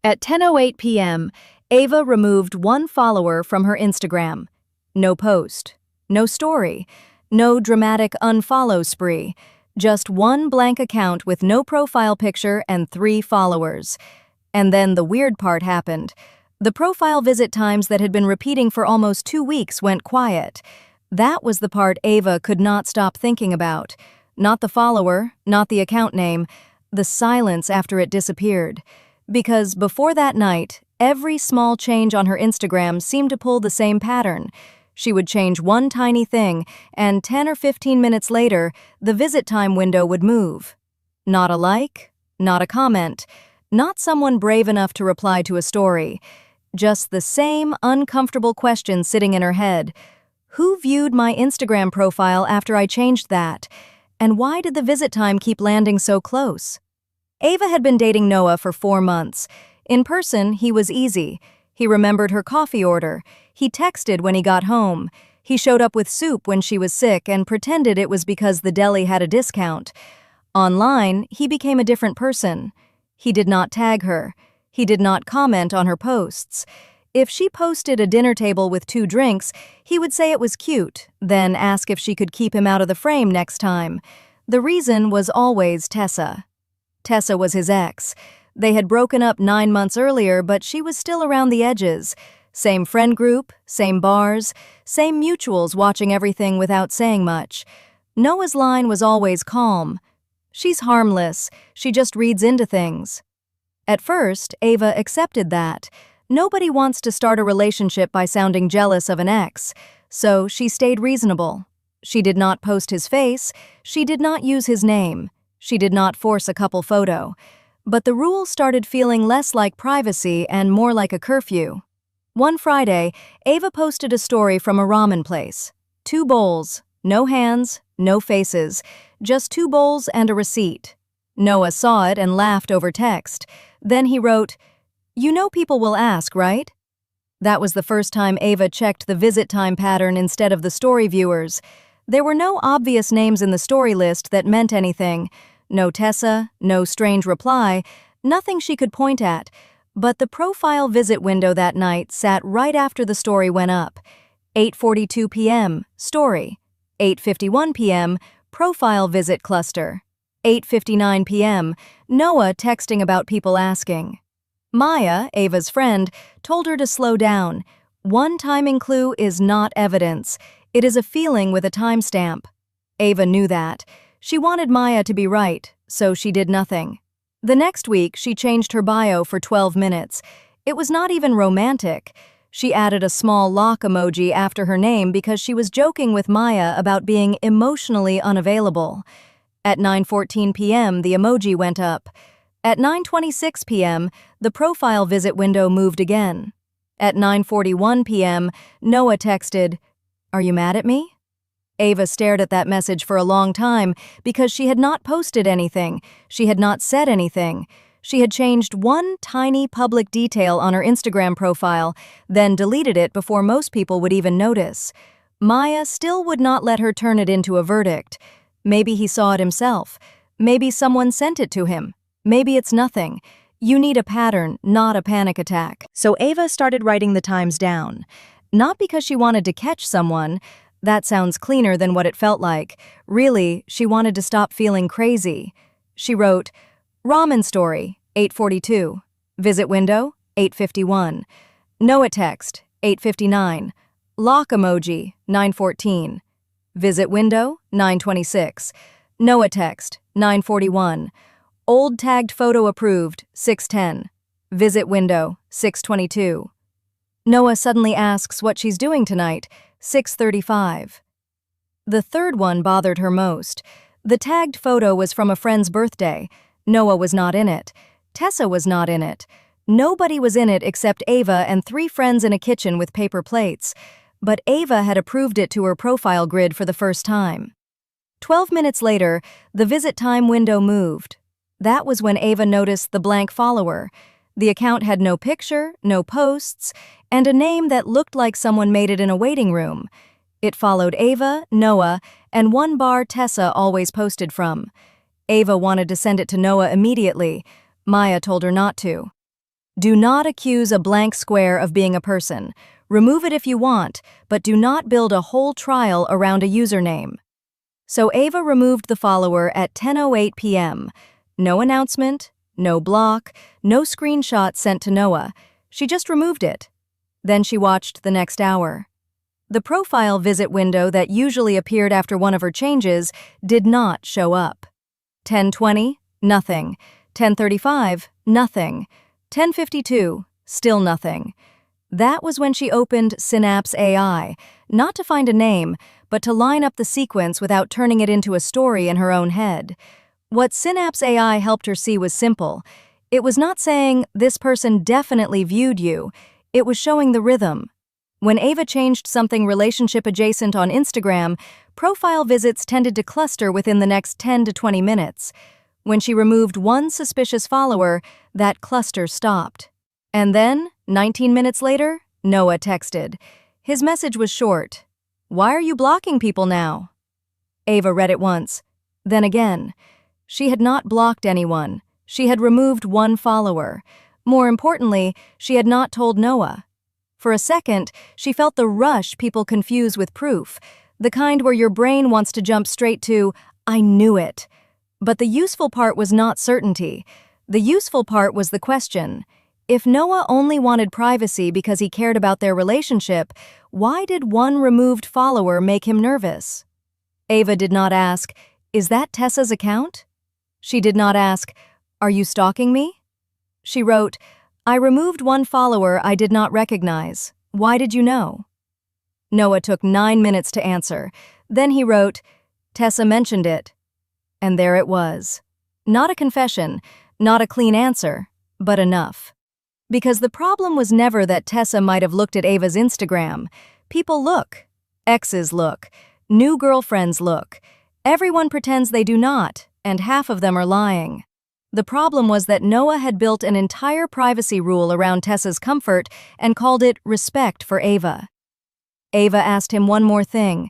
At 10:08 p.m., Ava removed one follower from her Instagram. No post, no story, no dramatic unfollow spree, just one blank account with no profile picture and 3 followers. And then the weird part happened. The profile visit times that had been repeating for almost 2 weeks went quiet. That was the part Ava could not stop thinking about. Not the follower, not the account name, the silence after it disappeared. Because before that night, every small change on her Instagram seemed to pull the same pattern. She would change one tiny thing, and 10 or 15 minutes later, the visit time window would move. Not a like, not a comment, not someone brave enough to reply to a story. Just the same uncomfortable question sitting in her head. Who viewed my Instagram profile after I changed that? And why did the visit time keep landing so close? Ava had been dating Noah for 4 months. In person, he was easy. He remembered her coffee order. He texted when he got home. He showed up with soup when she was sick and pretended it was because the deli had a discount. Online, he became a different person. He did not tag her. He did not comment on her posts. If she posted a dinner table with 2 drinks, he would say it was cute, then ask if she could keep him out of the frame next time. The reason was always Tessa. Tessa was his ex. They had broken up 9 months earlier, but she was still around the edges. Same friend group, same bars, same mutuals watching everything without saying much. Noah's line was always calm. She's harmless, she just reads into things. At first, Ava accepted that. Nobody wants to start a relationship by sounding jealous of an ex, so she stayed reasonable. She did not post his face, she did not use his name. She did not force a couple photo, but the rule started feeling less like privacy and more like a curfew. One Friday, Ava posted a story from a ramen place. 2 bowls, no hands, no faces, just 2 bowls and a receipt. Noah saw it and laughed over text. Then he wrote, "You know people will ask, right?" That was the first time Ava checked the visit time pattern instead of the story viewers. There were no obvious names in the story list that meant anything. No Tessa, no strange reply, nothing she could point at. But the profile visit window that night sat right after the story went up. 8:42 p.m., story. 8:51 p.m., profile visit cluster. 8:59 p.m., Noah texting about people asking. Maya, Ava's friend, told her to slow down. One timing clue is not evidence. It is a feeling with a timestamp. Ava knew that. She wanted Maya to be right, so she did nothing. The next week, she changed her bio for 12 minutes. It was not even romantic. She added a small lock emoji after her name because she was joking with Maya about being emotionally unavailable. At 9:14 p.m., the emoji went up. At 9:26 p.m., the profile visit window moved again. At 9:41 p.m., Noah texted, "Are you mad at me?" Ava stared at that message for a long time because she had not posted anything, she had not said anything. She had changed one tiny public detail on her Instagram profile, then deleted it before most people would even notice. Maya still would not let her turn it into a verdict. Maybe he saw it himself. Maybe someone sent it to him. Maybe it's nothing. You need a pattern, not a panic attack. So Ava started writing the times down. Not because she wanted to catch someone. That sounds cleaner than what it felt like. Really, she wanted to stop feeling crazy. She wrote, ramen story, 8:42. Visit window, 8:51. Noah text, 8:59. Lock emoji, 9:14. Visit window, 9:26. Noah text, 9:41. Old tagged photo approved, 6:10. Visit window, 6:22. Noah suddenly asks what she's doing tonight, 6:35. The third one bothered her most. The tagged photo was from a friend's birthday. Noah was not in it. Tessa was not in it. Nobody was in it except Ava and 3 friends in a kitchen with paper plates. But Ava had approved it to her profile grid for the first time. 12 minutes later, the visit time window moved. That was when Ava noticed the blank follower. The account had no picture, no posts, and a name that looked like someone made it in a waiting room. It followed Ava, Noah, and one bar Tessa always posted from. Ava wanted to send it to Noah immediately. Maya told her not to. Do not accuse a blank square of being a person. Remove it if you want, but do not build a whole trial around a username. So Ava removed the follower at 10:08 p.m. No announcement, no block, no screenshot sent to Noah. She just removed it. Then she watched the next hour. The profile visit window that usually appeared after one of her changes did not show up. 10:20, nothing. 10:35, nothing. 10:52, still nothing. That was when she opened Synapse AI, not to find a name, but to line up the sequence without turning it into a story in her own head. What Synapse AI helped her see was simple. It was not saying, "This person definitely viewed you." It was showing the rhythm. When Ava changed something relationship adjacent on Instagram, profile visits tended to cluster within the next 10 to 20 minutes. When she removed one suspicious follower, that cluster stopped. And then, 19 minutes later, Noah texted. His message was short. "Why are you blocking people now?" Ava read it once, then again. She had not blocked anyone. She had removed one follower. More importantly, she had not told Noah. For a second, she felt the rush people confuse with proof, the kind where your brain wants to jump straight to, "I knew it." But the useful part was not certainty. The useful part was the question. If Noah only wanted privacy because he cared about their relationship, why did one removed follower make him nervous? Ava did not ask, "Is that Tessa's account?" She did not ask, "Are you stalking me?" She wrote, "I removed one follower I did not recognize. Why did you know?" Noah took 9 minutes to answer. Then he wrote, "Tessa mentioned it." And there it was. Not a confession, not a clean answer, but enough. Because the problem was never that Tessa might have looked at Ava's Instagram. People look. Exes look. New girlfriends look. Everyone pretends they do not, and half of them are lying. The problem was that Noah had built an entire privacy rule around Tessa's comfort and called it respect for Ava. Ava asked him one more thing.